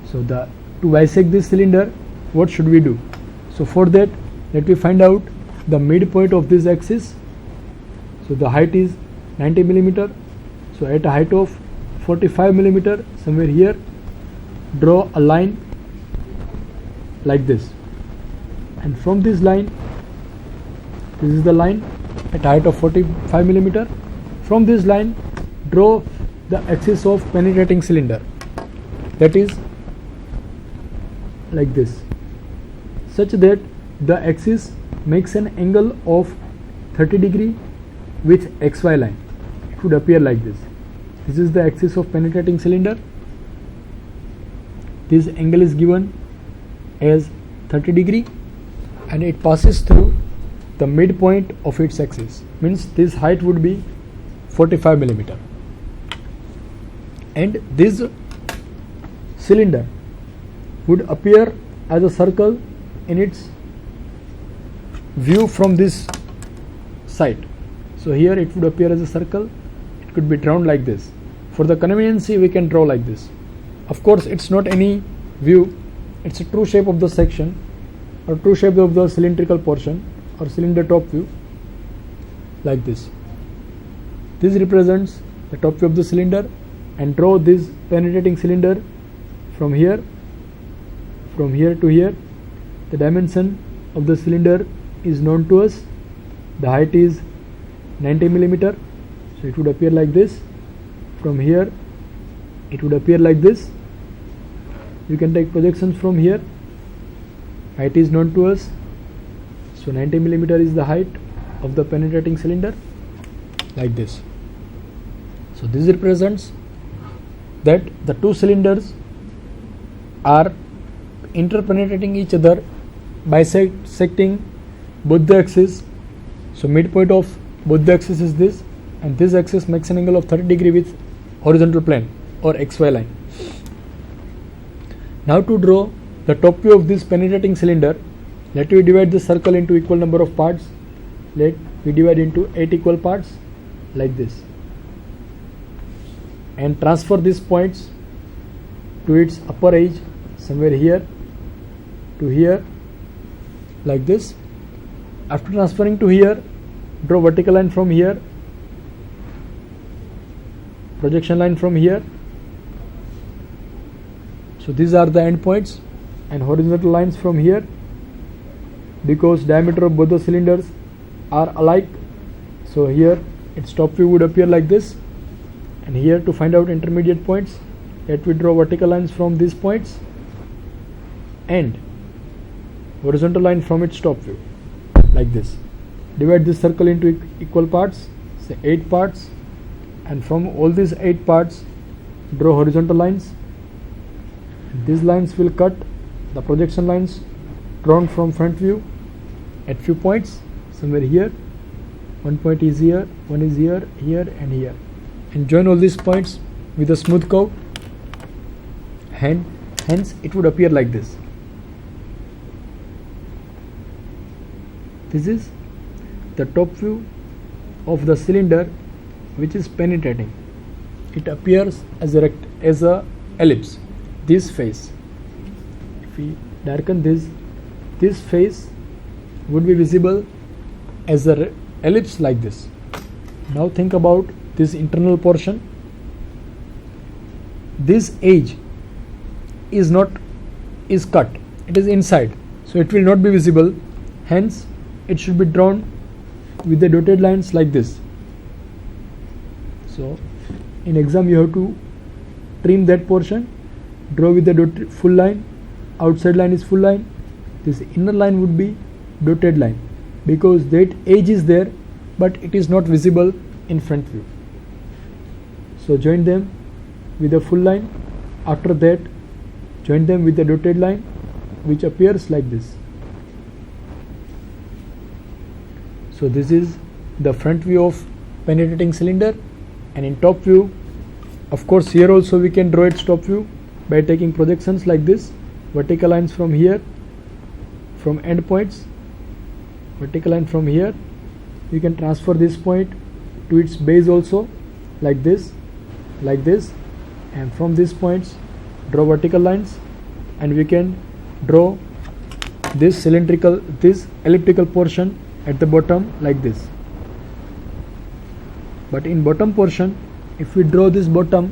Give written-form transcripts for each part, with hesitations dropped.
So to bisect this cylinder, what should we do? So for that, let me find out the midpoint of this axis. So the height is 90 millimeter. So at a height of 45 millimeter, somewhere here, draw a line like this, and from this line, this is the line at a height of 45 millimeter. From this line, draw the axis of penetrating cylinder, that is like this, such that the axis makes an angle of 30 degree with XY line. It would appear like this. This is the axis of penetrating cylinder. This angle is given as 30 degree and it passes through the midpoint of its axis, means this height would be 45 millimeter, and this cylinder would appear as a circle in its view from this side. So here it would appear as a circle. It could be drawn like this. For the conveniency, we can draw like this. Of course, it's not any view, it's a true shape of the section or true shape of the cylindrical portion or cylinder top view, like this. This represents the top view of the cylinder, and draw this penetrating cylinder from here to here. The dimension of the cylinder is known to us. The height is 90 millimeter. So it would appear like this. From here it would appear like this. You can take projections from here. Height is known to us, so 90 millimeter is the height of the penetrating cylinder, like this. So this represents that the two cylinders are interpenetrating each other, bisecting both the axes. So midpoint of both the axes is this, and this axis makes an angle of 30 degree with horizontal plane or XY line. Now to draw the top view of this penetrating cylinder, let me divide this circle into equal number of parts. Let me divide into 8 equal parts, like this, and transfer these points to its upper edge, somewhere here to here, like this. After transferring to here, draw vertical line from here, projection line from here. So these are the end points, and horizontal lines from here. Because diameter of both the cylinders are alike, so here its top view would appear like this. And here, to find out intermediate points, let me draw vertical lines from these points and horizontal line from its top view, like this. Divide this circle into equal parts, say 8 parts, and from all these 8 parts, draw horizontal lines. These lines will cut the projection lines drawn from front view at few points, somewhere here. One point is here, one is here, here and here, and join all these points with a smooth curve. Hence it would appear like this. This is the top view of the cylinder which is penetrating. It appears as a ellipse. This face, if we darken this face would be visible as a ellipse like this. Now think about this internal portion. This edge is cut, it is inside, so it will not be visible. Hence it should be drawn with the dotted lines like this. So in exam you have to trim that portion, draw with the full line. Outside line is full line. This inner line would be dotted line, because that edge is there but it is not visible in front view. So join them with a full line. After that, join them with the dotted line, which appears like this. So this is the front view of penetrating cylinder. And in top view, of course, here also we can draw its top view by taking projections like this. Vertical lines from here, from end points, vertical line from here. You can transfer this point to its base also, like this, and from these points draw vertical lines, and we can draw this elliptical portion at the bottom like this. But in bottom portion, if we draw this bottom,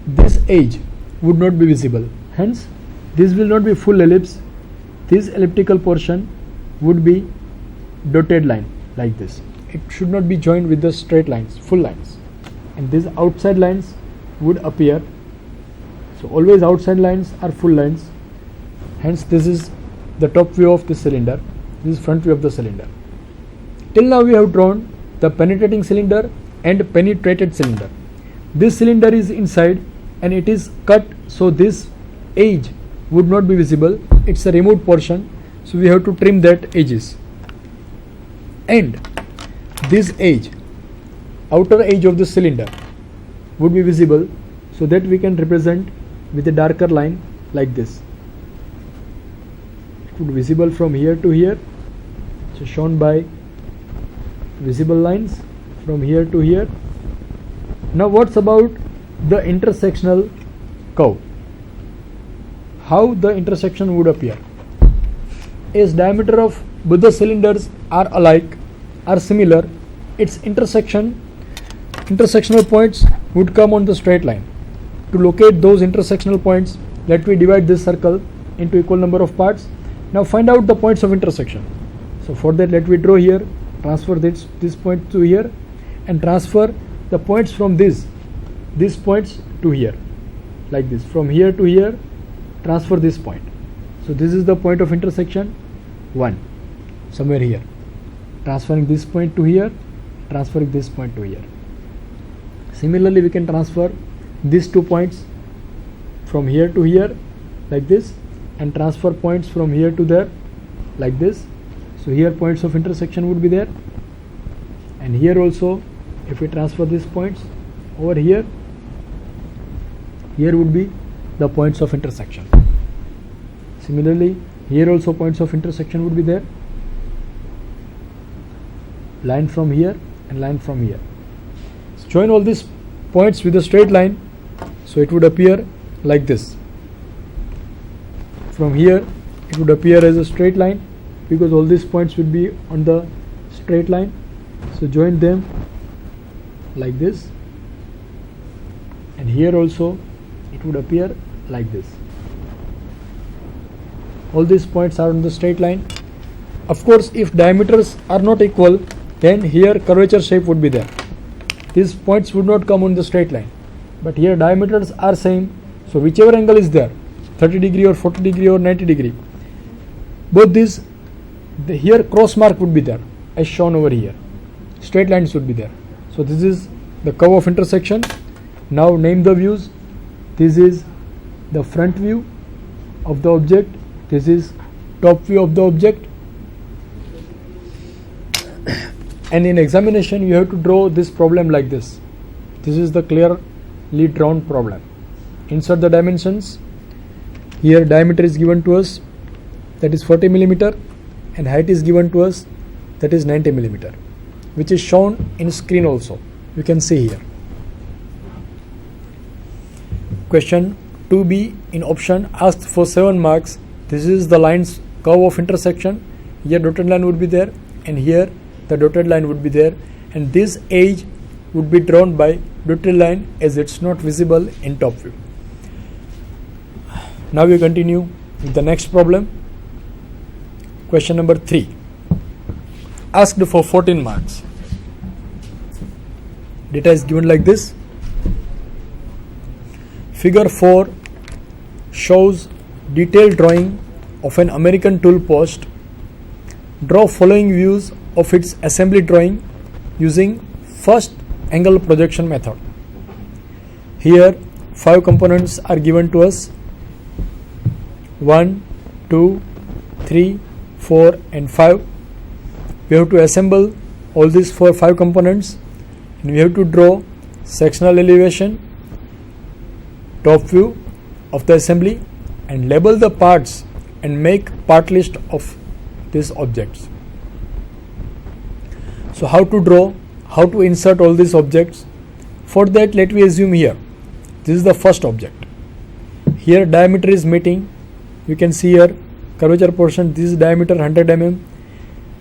this edge would not be visible, hence this will not be full ellipse. This elliptical portion would be dotted line like this. It should not be joined with the straight lines, full lines, and these outside lines would appear. So always outside lines are full lines, hence this is the top view of the cylinder, this is front view of the cylinder. Till now we have drawn the penetrating cylinder and penetrated cylinder. This cylinder is inside and it is cut, so this edge would not be visible. It's a removed portion, so we have to trim that edges. And this edge, outer edge of the cylinder, would be visible, so that we can represent with a darker line like this. It would be visible from here to here, so shown by visible lines from here to here. Now what's about the intersectional curve? How the intersection would appear? As diameter of both the cylinders are alike, are similar, its intersectional points would come on the straight line. To locate those intersectional points, let me divide this circle into equal number of parts. Now find out the points of intersection. So for that, let me draw here, transfer this point to here, and transfer the points from these points to here, like this. From here to here, transfer this point. So this is the point of intersection 1, somewhere here. Transferring this point to here, transferring this point to here. Similarly, we can transfer these 2 points from here to here like this, and transfer points from here to there like this. So here points of intersection would be there, and here also if we transfer these points over here, here would be the points of intersection. Similarly, here also points of intersection would be there, line from here and line from here. So join all these points with a straight line, so it would appear like this. From here it would appear as a straight line, because all these points would be on the straight line. So join them like this, and here also it would appear like this. All these points are on the straight line. Of course, if diameters are not equal, then here curvature shape would be there. These points would not come on the straight line, but here diameters are same, so whichever angle is there, 30 degree or 40 degree or 90 degree, both these, here cross mark would be there as shown over here, straight lines would be there. So this is the curve of intersection. Now name the views. This is the front view of the object, this is top view of the object, and in examination you have to draw this problem like this. This is the clearly drawn problem. Insert the dimensions. Here diameter is given to us, that is 40 millimeter, and height is given to us, that is 90 millimeter, which is shown in screen also. You can see here. Question 2b in option asked for 7 marks. This is the lines curve of intersection. Here dotted line would be there, and here the dotted line would be there, and this edge would be drawn by dotted line as it's not visible in top view. Now we continue with the next problem. Question number 3, asked for 14 marks. Data is given like this. Figure 4 shows detailed drawing of an American tool post. Draw following views of its assembly drawing using first angle projection method. Here 5 components are given to us, 1, 2, 3, 4 and 5. We have to assemble all these 5 components, and we have to draw sectional elevation, top view of the assembly, and label the parts and make part list of these objects. So how to draw, how to insert all these objects? For that, let me assume here this is the first object. Here diameter is meeting. You can see here curvature portion, this is diameter 100 mm.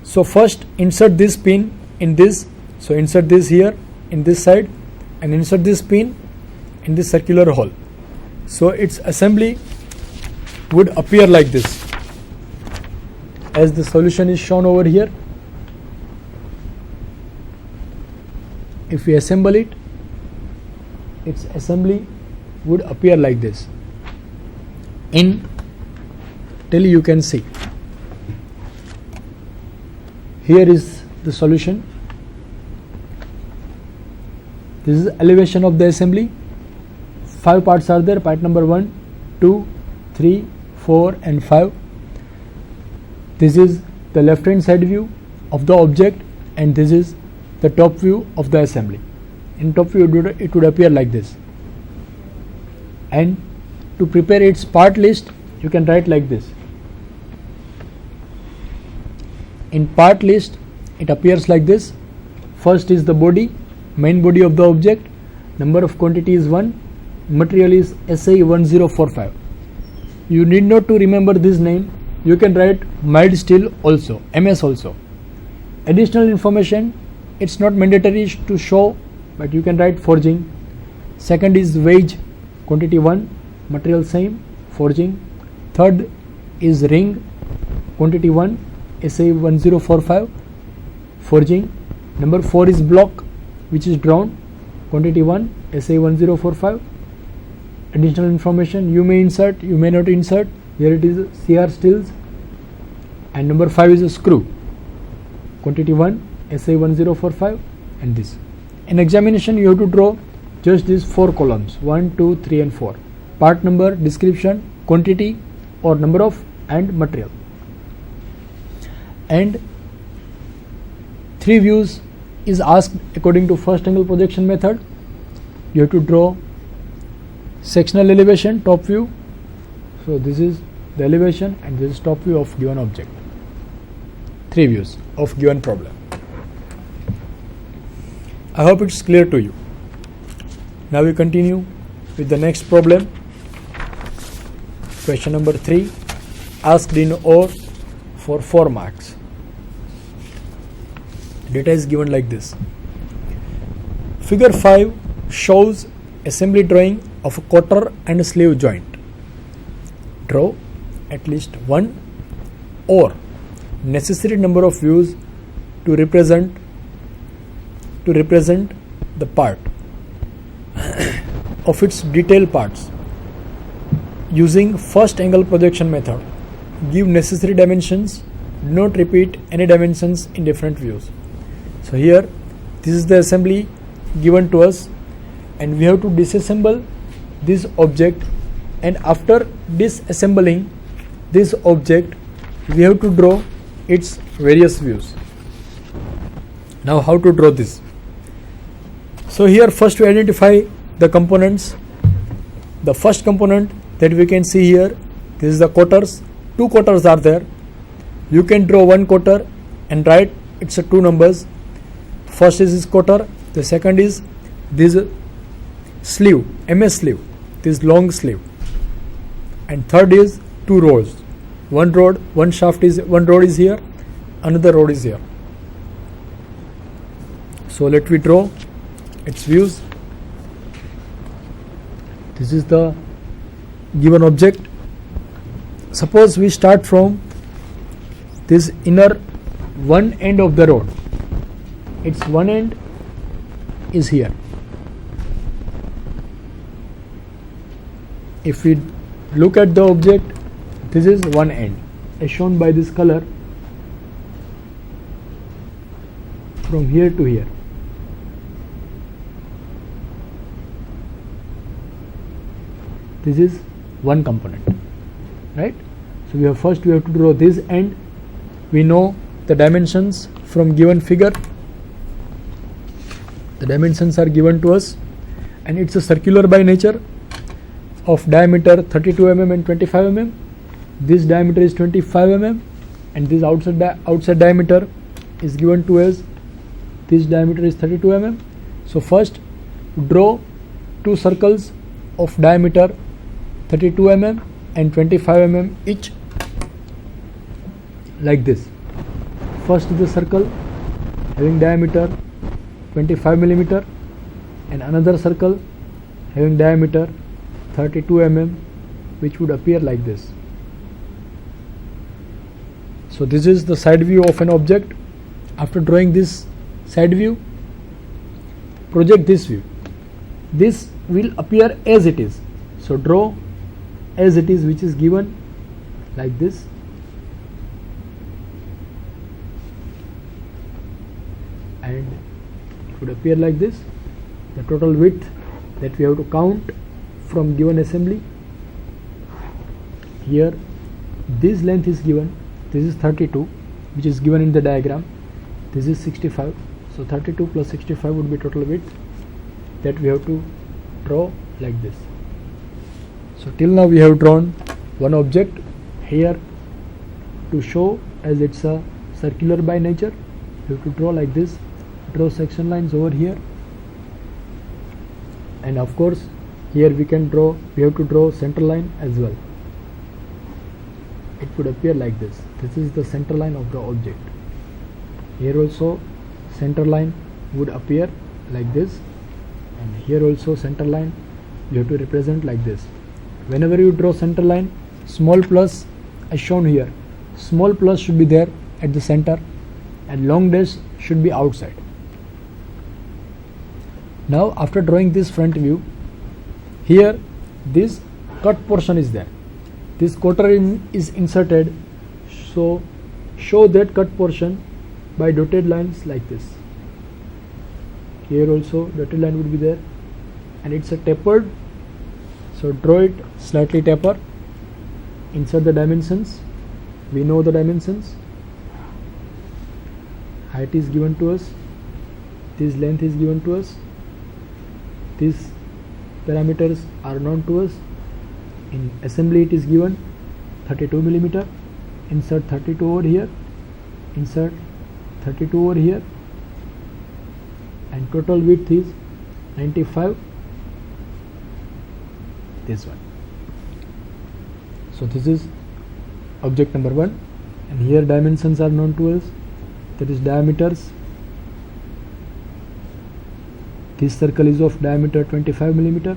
So first insert this pin in this. So insert this here in this side and insert this pin in this circular hole. So its assembly would appear like this, as the solution is shown over here. If we assemble it, its assembly would appear like this. Till you can see. Here is the solution. This is elevation of the assembly. 5 parts are there. Part number 1, 2, 3, 4 and 5. This is the left hand side view of the object and this is the top view of the assembly. In top view it would appear like this. And to prepare its part list, you can write like this. In part list it appears like this. First is the body, main body of the object. Number of quantity is 1. Material is SA1045. You need not to remember this name. You can write mild steel also, MS also. Additional information, it's not mandatory to show, but you can write forging. Second is wage, quantity 1, material same, forging. Third is ring, quantity 1, SA1045, forging. Number 4 is block, which is drawn, quantity 1, SA1045. Additional information, you may insert, you may not insert. Here it is CR steels. And number 5 is a screw, quantity 1, SA1045 and this. In examination you have to draw just these 4 columns, 1, 2, 3 and 4. Part number, description, quantity or number of and material. And 3 views is asked according to first angle projection method. You have to draw sectional elevation, top view. So this is the elevation and this is top view of given object. 3 views of given problem. I hope it's clear to you. Now we continue with the next problem. Question number 3, asked in OR for 4 marks. Data is given like this. Figure 5 shows assembly drawing of a quarter and a sleeve joint. Draw at least 1 or necessary number of views to represent the part of its detailed parts using first angle projection method. Give necessary dimensions, do not repeat any dimensions in different views. So here this is the assembly given to us and we have to disassemble this object, and after disassembling this object we have to draw its various views. Now how to draw this? So here first we identify the components. The first component that we can see here, this is the quarters. 2 quarters are there. You can draw 1 quarter and write it's a 2 numbers. First is this quarter, the second is this sleeve, MS sleeve, this long sleeve, and third is 2 rods. One rod is here, another rod is here. So let me draw its views. This is the given object. Suppose we start from this inner one end of the rod. Its one end is here. If we look at the object, this is one end as shown by this color from here to here. This is one component, right? So we have to draw this end. We know the dimensions from given figure. The dimensions are given to us and it's a circular by nature of diameter 32 mm and 25 mm. This diameter is 25 mm and this outside diameter is given to us. This diameter is 32 mm. So first draw two circles of diameter 32 mm and 25 mm each, like this. First is the circle having diameter 25 mm and another circle having diameter 32 mm, which would appear like this. So this is the side view of an object. After drawing this side view, project this view. This will appear as it is. So draw as it is, which is given like this. And it would appear like this. The total width that we have to count from given assembly. Here this length is given. This is 32, which is given in the diagram. This is 65. So 32 plus 65 would be total width that we have to draw like this. So till now we have drawn one object here to show as it's a circular by nature. You have to draw like this, draw section lines over here, and of course here we have to draw center line as well. It would appear like this. This is the center line of the object. Here also center line would appear like this, and here also center line you have to represent like this. Whenever you draw center line, small plus as shown here, small plus should be there at the center and long dash should be outside. Now after drawing this front view, here this cut portion is there. This quarter is inserted, so show that cut portion by dotted lines like this. Here also dotted line would be there, and it's a tapered, so draw it slightly taper. Insert the dimensions. We know the dimensions. Height is given to us, this length is given to us, these parameters are known to us. In assembly it is given 32 mm. Insert 32 over here, insert 32 over here, and total width is 95, this one. So this is object number 1, and here dimensions are known to us, that is diameters. This circle is of diameter 25 mm